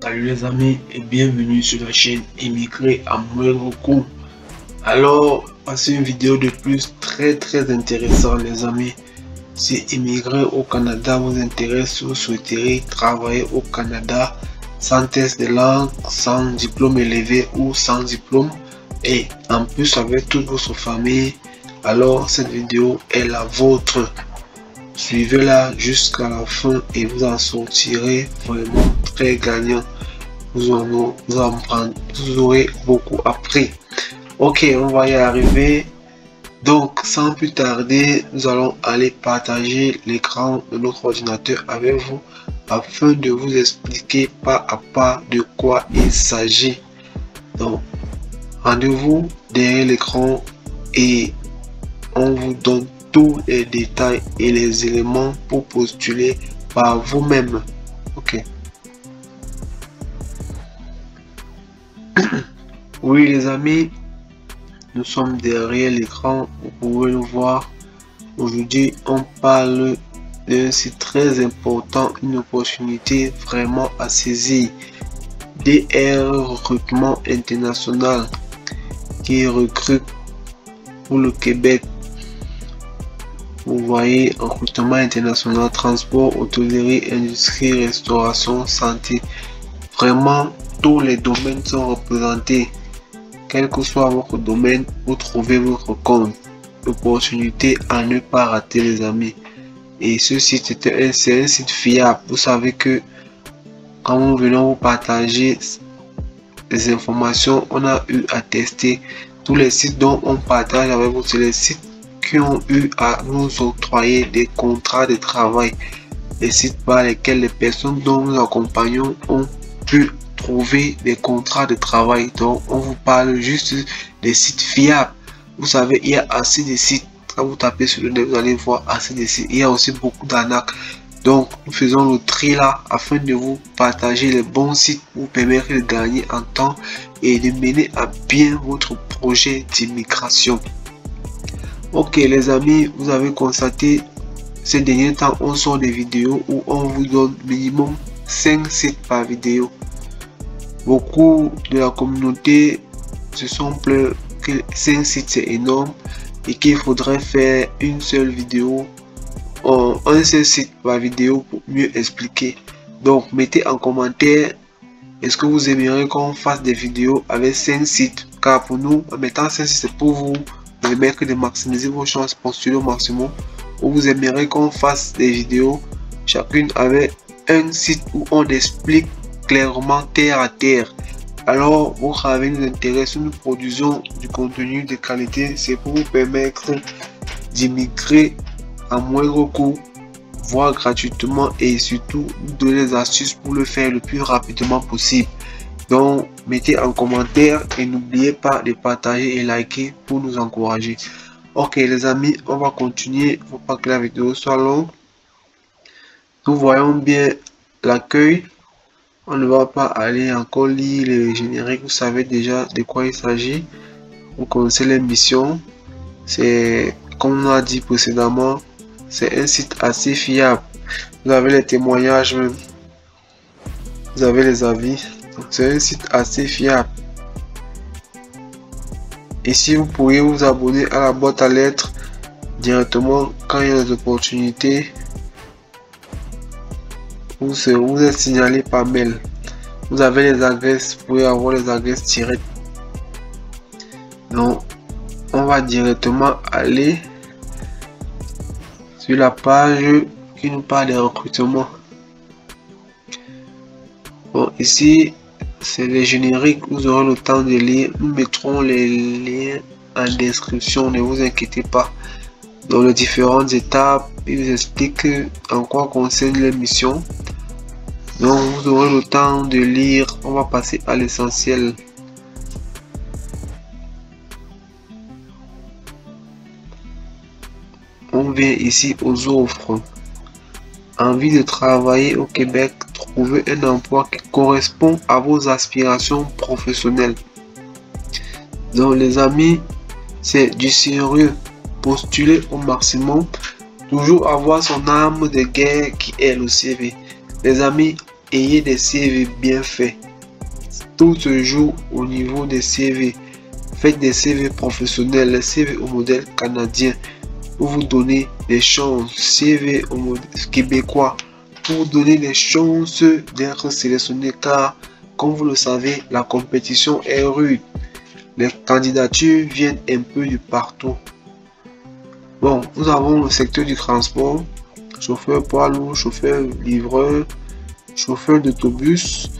Salut les amis et bienvenue sur la chaîne Émigrer à moindre coût. Alors, voici une vidéo de plus très intéressante les amis. Si émigrer au Canada vous intéresse, vous souhaiterez travailler au Canada sans test de langue, sans diplôme élevé ou sans diplôme et en plus avec toute votre famille, alors cette vidéo est la vôtre. Suivez-la jusqu'à la fin et vous en sortirez vraiment très gagnant. Vous aurez beaucoup appris. Ok, on va y arriver. Donc, sans plus tarder, nous allons aller partager l'écran de notre ordinateur avec vous afin de vous expliquer pas à pas de quoi il s'agit. Donc, rendez-vous derrière l'écran et on vous donne tous les détails et les éléments pour postuler par vous-même. Ok. Oui les amis, nous sommes derrière l'écran, vous pouvez le voir. Aujourd'hui on parle d'un site très important, une opportunité vraiment à saisir. DR Recrutement International qui recrute pour le Québec. Vous voyez, recrutement international, transport, hôtellerie, industrie, restauration, santé. Vraiment, tous les domaines sont représentés. Quel que soit votre domaine, vous trouvez votre compte. Opportunité à ne pas rater les amis. Et ce site, c'est un site fiable. Vous savez que quand nous venons vous partager les informations, on a eu à tester tous les sites dont on partage avec vous. C'est les sites qui ont eu à nous octroyer des contrats de travail. Les sites par lesquels les personnes dont nous accompagnons ont pu trouver des contrats de travail. Donc on vous parle juste des sites fiables. Vous savez, il y a assez de sites. Quand vous tapez sur le net, vous allez voir assez de sites. Il y a aussi beaucoup d'arnaques. Donc nous faisons le tri là afin de vous partager les bons sites pour vous permettre de gagner en temps et de mener à bien votre projet d'immigration. Ok les amis, vous avez constaté ces derniers temps on sort des vidéos où on vous donne minimum 5 sites par vidéo. Beaucoup de la communauté se sont plaints que 5 sites c'est énorme et qu'il faudrait faire une seule vidéo, un seul site par vidéo pour mieux expliquer. Donc mettez en commentaire, est-ce que vous aimeriez qu'on fasse des vidéos avec 5 sites? Car pour nous, en mettant 5 sites, c'est pour vous permettre de maximiser vos chances de postuler au maximum. Ou vous aimeriez qu'on fasse des vidéos chacune avec un site où on explique clairement terre à terre. Alors votre avis nous intéresse, nous produisons du contenu de qualité, c'est pour vous permettre d'immigrer à moindre coût, voire gratuitement, et surtout nous donner des astuces pour le faire le plus rapidement possible. Donc mettez en commentaire et n'oubliez pas de partager et liker pour nous encourager. Ok les amis, on va continuer, faut pas que la vidéo soit longue. Nous voyons bien l'accueil. On ne va pas aller encore lire le générique, vous savez déjà de quoi il s'agit. Vous connaissez les missions. C'est comme on a dit précédemment, c'est un site assez fiable. Vous avez les témoignages même. Vous avez les avis. C'est un site assez fiable. Ici, vous pourriez vous abonner à la boîte à lettres directement quand il y a des opportunités. Vous êtes signalé par mail. Vous avez les adresses, vous pouvez avoir les adresses directes. Donc, on va directement aller sur la page qui nous parle des recrutements. Bon, ici, c'est les génériques, vous aurez le temps de lire. Nous mettrons les liens en description, ne vous inquiétez pas. Dans les différentes étapes, il vous explique en quoi concerne les missions. Donc vous aurez le temps de lire. On va passer à l'essentiel. On vient ici aux offres. Envie de travailler au Québec, trouver un emploi qui correspond à vos aspirations professionnelles. Donc les amis, c'est du sérieux. Postuler au maximum. Toujours avoir son arme de guerre qui est le CV. Les amis, ayez des CV bien faits. Tout se joue au niveau des CV. Faites des CV professionnels, les CV au modèle canadien pour vous donner des chances. CV au modèle québécois pour vous donner des chances d'être sélectionné, car comme vous le savez, la compétition est rude. Les candidatures viennent un peu de partout. Bon, nous avons le secteur du transport, chauffeur poids lourd, chauffeur livreur, chauffeur d'autobus.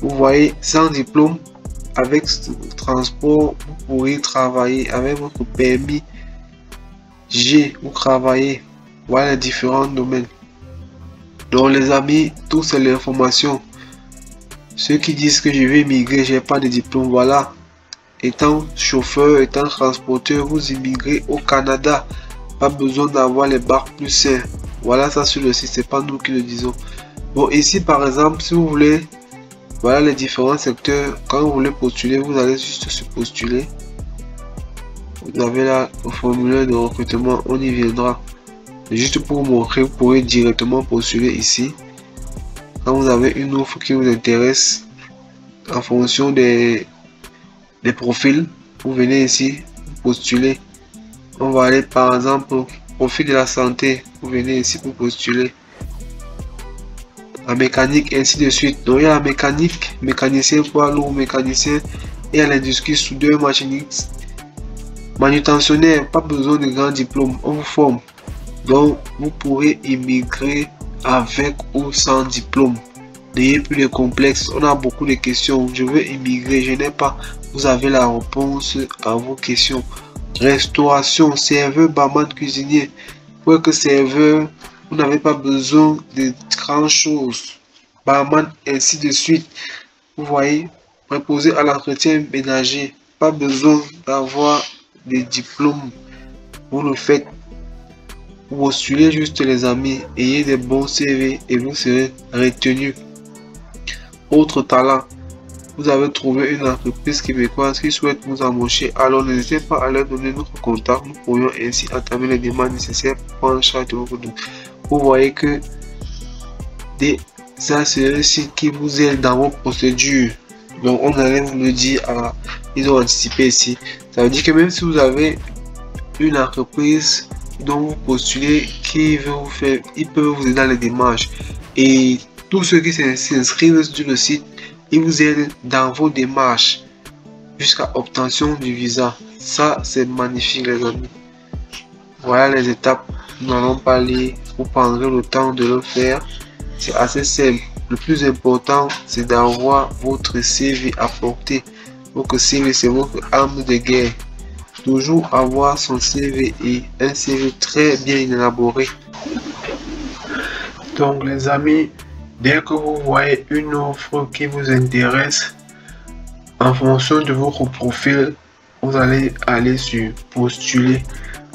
Vous voyez, sans diplôme, avec ce transport, vous pourrez travailler avec votre permis G ou travailler. Voilà les différents domaines. Donc les amis, tout c'est l'information. Ceux qui disent que je vais migrer, j'ai pas de diplôme, voilà. Étant chauffeur, étant transporteur, vous immigrez au Canada. Pas besoin d'avoir les bacs plus sains. Voilà ça sur le site, c'est pas nous qui le disons. Bon, ici par exemple, si vous voulez, voilà les différents secteurs. Quand vous voulez postuler, vous allez juste se postuler. Vous avez là le formulaire de recrutement, on y viendra. Juste pour vous montrer, vous pourrez directement postuler ici. Quand vous avez une offre qui vous intéresse, en fonction des profils, vous venez ici, postuler. On va aller par exemple au profil de la santé, vous venez ici pour postuler. La mécanique, ainsi de suite. Donc il y a la mécanique, mécanicien poids lourd, mécanicien, et à l'industrie soudeur, machiniste, manutentionnaire, pas besoin de grand diplôme, on vous forme. Donc vous pourrez immigrer avec ou sans diplôme. N'ayez plus de complexe, on a beaucoup de questions. Je veux immigrer, je n'ai pas. Vous avez la réponse à vos questions. Restauration, serveur, barman, cuisinier. Pour que serveur, vous n'avez pas besoin de grandes choses. Barman, ainsi de suite. Vous voyez, préposé à l'entretien ménager. Pas besoin d'avoir des diplômes. Vous le faites. Vous postulez juste les amis. Ayez des bons CV et vous serez retenu. Autre talent. Vous avez trouvé une entreprise québécoise qui souhaite vous embaucher, alors n'hésitez pas à leur donner notre contact. Nous pourrions ainsi entamer les demandes nécessaires pour prendre en charge de vos dossiers. Vous voyez que des assureurs qui vous aident dans vos procédures. Donc on allait vous le dire, ils ont anticipé ici. Ça veut dire que même si vous avez une entreprise dont vous postulez, qui veut vous faire, ils peuvent vous aider dans les démarches. Et tous ceux qui s'inscrivent sur le site, ils vous aident dans vos démarches jusqu'à obtention du visa. Ça, c'est magnifique, les amis. Voilà les étapes. Nous n'allons pas lire. Vous prendrez le temps de le faire. C'est assez simple. Le plus important, c'est d'avoir votre CV à portée. Votre CV, c'est votre arme de guerre. Toujours avoir son CV et un CV très bien élaboré. Donc, les amis, dès que vous voyez une offre qui vous intéresse, en fonction de votre profil, vous allez aller sur postuler.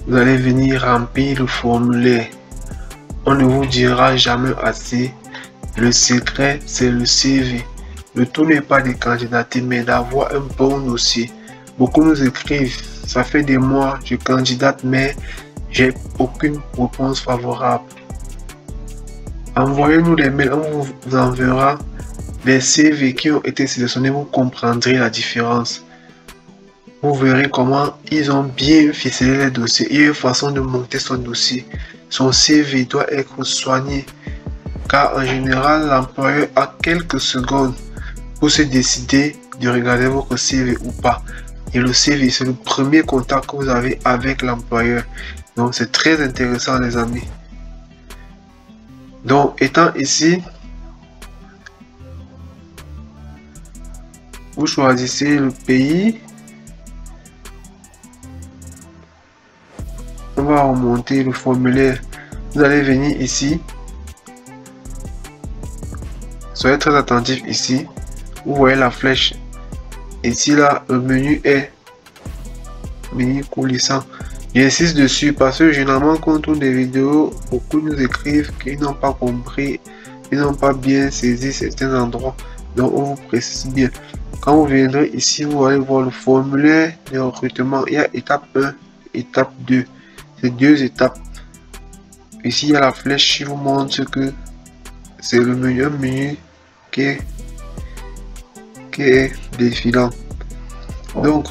Vous allez venir remplir le formulaire. On ne vous dira jamais assez. Le secret, c'est le CV. Le tout n'est pas de candidater, mais d'avoir un bon dossier. Beaucoup nous écrivent, ça fait des mois, je candidate, mais j'ai aucune réponse favorable. Envoyez-nous des mails, on vous enverra des CV qui ont été sélectionnés, vous comprendrez la différence. Vous verrez comment ils ont bien ficelé les dossiers. Il y a une façon de monter son dossier. Son CV doit être soigné. Car en général, l'employeur a quelques secondes pour se décider de regarder votre CV ou pas. Et le CV, c'est le premier contact que vous avez avec l'employeur. Donc, c'est très intéressant, les amis. Donc, étant ici, vous choisissez le pays. On va remonter le formulaire. Vous allez venir ici. Soyez très attentif ici. Vous voyez la flèche. Ici, là, le menu est menu coulissant. J'insiste dessus parce que généralement, quand on tourne des vidéos, beaucoup nous écrivent qu'ils n'ont pas compris, ils n'ont pas bien saisi certains endroits. Donc, on vous précise bien. Quand vous viendrez ici, vous allez voir le formulaire de recrutement. Il y a étape 1, étape 2. C'est deux étapes. Ici, il y a la flèche qui vous montre que c'est le meilleur menu qui est défilant. Donc,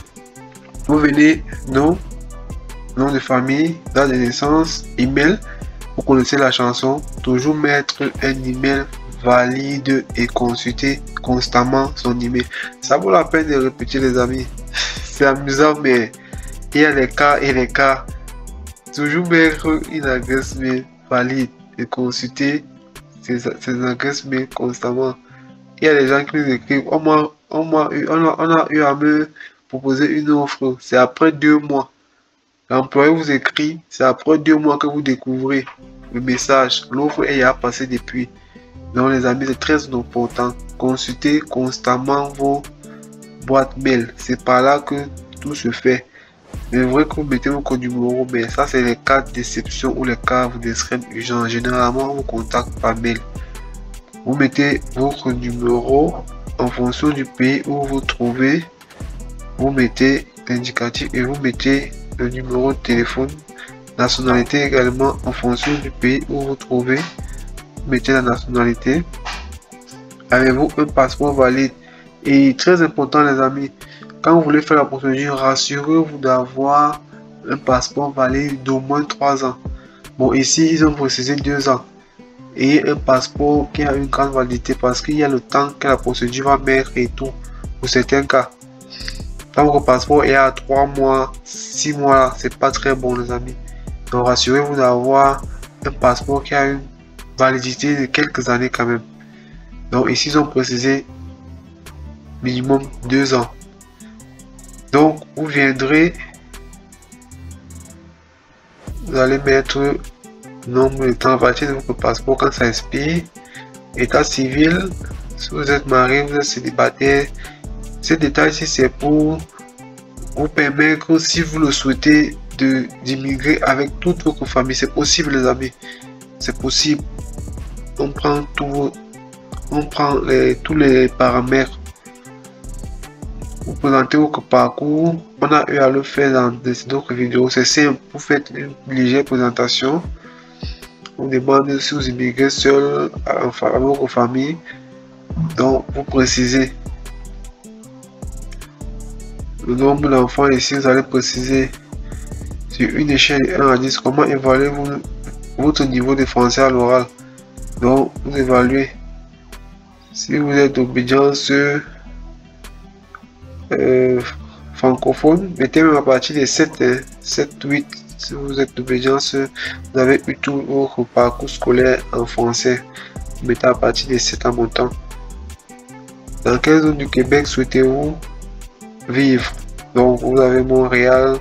vous venez nom de famille, date de naissance, email. Vous connaissez la chanson. Toujours mettre un email valide et consulter constamment son email. Ça vaut la peine de répéter, les amis. C'est amusant, mais il y a les cas et les cas. Toujours mettre une adresse mail valide et consulter ces adresses mail constamment. Il y a des gens qui nous écrivent, on a eu à me proposer une offre, c'est après 2 mois. L'employé vous écrit, c'est après 2 mois que vous découvrez le message. L'offre est à passer depuis. Donc les amis, c'est très important. Consultez constamment vos boîtes mail. C'est par là que tout se fait. C'est vrai que vous mettez votre numéro, mais ça c'est les cas d'exception ou les cas d'extrême urgence. Généralement, on vous contacte par mail. Vous mettez votre numéro en fonction du pays où vous trouvez. Vous mettez l'indicatif et vous mettez le numéro de téléphone. Nationalité également en fonction du pays où vous trouvez. Vous mettez la nationalité. Avez-vous un passeport valide? Et très important, les amis, quand vous voulez faire la procédure, rassurez-vous d'avoir un passeport valide d'au moins 3 ans. Bon, ici, ils ont précisé 2 ans. Et un passeport qui a une grande validité parce qu'il y a le temps que la procédure va mettre et tout. Pour certains cas, quand votre passeport est à 3 mois, 6 mois, c'est pas très bon, les amis. Donc, rassurez-vous d'avoir un passeport qui a une validité de quelques années quand même. Donc, ici, ils ont précisé minimum 2 ans. Donc, vous viendrez, vous allez mettre le nombre de temps à partir de votre passeport quand ça expire. État civil, si vous êtes marié, vous êtes célibataire. Ces détails ici, c'est pour vous permettre, si vous le souhaitez, d'immigrer avec toute votre famille. C'est possible, les amis. C'est possible. On prend tous les paramètres. Vous présentez votre parcours. On a eu à le faire dans d'autres vidéos. C'est simple. Vous faites une légère présentation. On demande si vous immigrez seul avec votre famille. Donc, vous précisez le nombre d'enfants. Ici, vous allez préciser sur une échelle de 1 à 10 comment évaluez-vous votre niveau de français à l'oral. Donc, vous évaluez si vous êtes d'obédience francophone, mettez même à partir de 7, 8. Si vous êtes d'obédience, vous avez eu tout votre parcours scolaire en français, mettez à partir de 7 en montant. Dans quelle zone du Québec souhaitez-vous vivre? Donc, vous avez Montréal,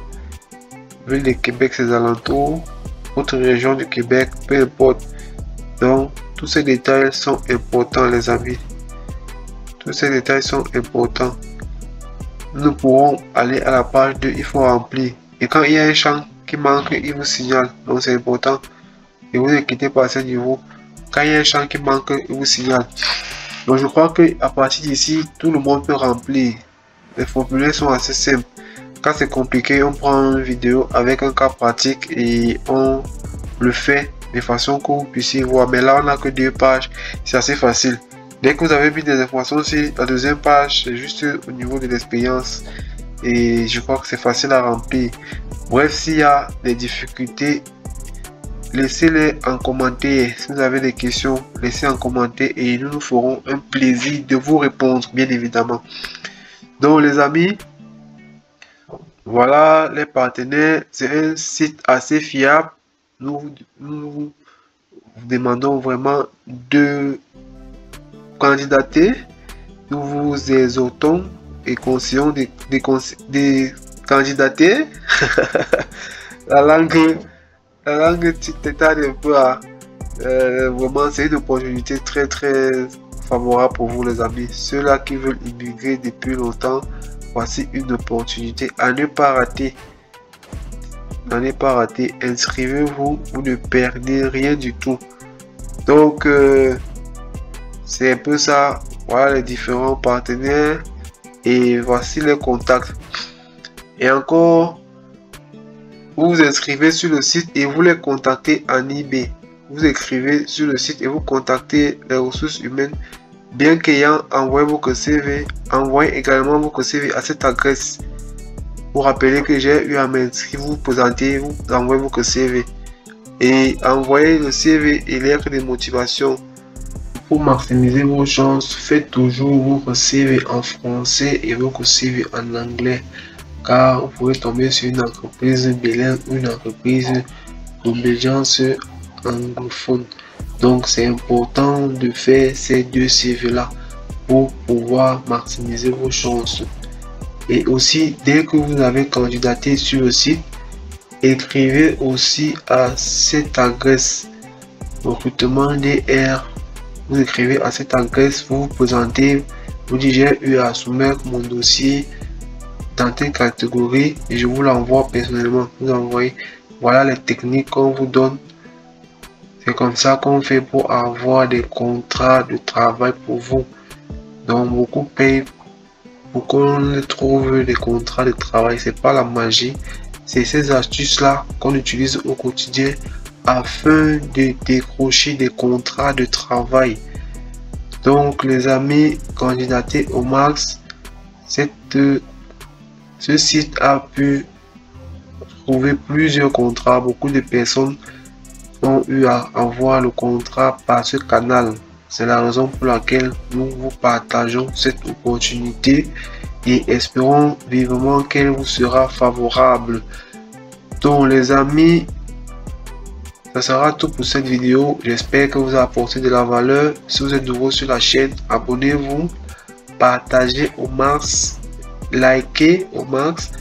ville de Québec, ses alentours, votre région du Québec, peu importe. Donc, tous ces détails sont importants, les amis. Tous ces détails sont importants. Nous pourrons aller à la page 2, il faut remplir. Et quand il y a un champ qui manque, il vous signale. Donc, c'est important. Et vous ne quittez pas à ce niveau. Quand il y a un champ qui manque, il vous signale. Donc, je crois qu'à partir d'ici, tout le monde peut remplir. Les formulaires sont assez simples. Quand c'est compliqué, on prend une vidéo avec un cas pratique et on le fait de façon que vous puissiez voir. Mais là, on n'a que 2 pages. C'est assez facile. Dès que vous avez mis des informations sur la deuxième page, c'est juste au niveau de l'expérience. Et je crois que c'est facile à remplir. Bref, s'il y a des difficultés, laissez-les en commentaire. Si vous avez des questions, laissez en commentaire et nous nous ferons un plaisir de vous répondre, bien évidemment. Donc les amis, voilà les partenaires. C'est un site assez fiable. Nous vous demandons vraiment de candidater. Nous vous exhortons et conseillons de candidater. la langue t'étale un peu à vraiment, c'est une opportunité très favorable pour vous, les amis. Ceux-là qui veulent immigrer depuis longtemps, voici une opportunité à ne pas rater. À ne pas rater. Inscrivez-vous, vous ne perdez rien du tout. Donc c'est un peu ça. Voilà les différents partenaires et voici les contacts. Et encore, vous vous inscrivez sur le site et vous les contactez en eBay. Vous écrivez sur le site et vous contactez les ressources humaines Bien qu'ayant envoyé votre CV, envoyez également votre CV à cette adresse. Vous rappelez que j'ai eu à m'inscrire, vous présentez, vous envoyez votre CV. Et envoyez le CV et lettre de motivation. Pour maximiser vos chances, faites toujours votre CV en français et votre CV en anglais. Car vous pouvez tomber sur une entreprise bilingue, une entreprise d'obédience anglophone. Donc c'est important de faire ces deux CV là pour pouvoir maximiser vos chances. Et aussi, dès que vous avez candidaté sur le site, écrivez aussi à cette adresse recrutement DR. Vous écrivez à cette adresse, vous vous présentez, vous dites j'ai eu à soumettre mon dossier dans telle catégorie et je vous l'envoie personnellement. Vous envoyez, voilà les techniques qu'on vous donne. C'est comme ça qu'on fait pour avoir des contrats de travail pour vous. Donc beaucoup payent pour qu'on trouve des contrats de travail. C'est pas la magie, c'est ces astuces là qu'on utilise au quotidien afin de décrocher des contrats de travail. Donc les amis, candidatez au max. Ce site a pu trouver plusieurs contrats. Beaucoup de personnes ont eu à avoir le contrat par ce canal. C'est la raison pour laquelle nous vous partageons cette opportunité et espérons vivement qu'elle vous sera favorable. Donc les amis, ça sera tout pour cette vidéo. J'espère que vous a apporté de la valeur. Si vous êtes nouveau sur la chaîne, abonnez-vous, partagez au max, likez au max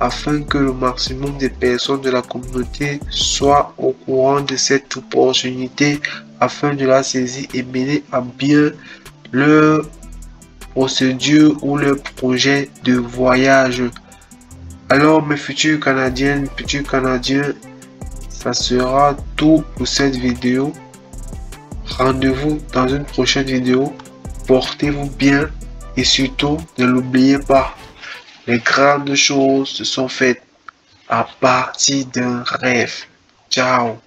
afin que le maximum de personnes de la communauté soient au courant de cette opportunité afin de la saisir et mener à bien leur procédure ou leur projet de voyage. Alors mes futurs Canadiennes, futurs Canadiens, ça sera tout pour cette vidéo. Rendez-vous dans une prochaine vidéo. Portez-vous bien et surtout ne l'oubliez pas. Les grandes choses se sont faites à partir d'un rêve. Ciao.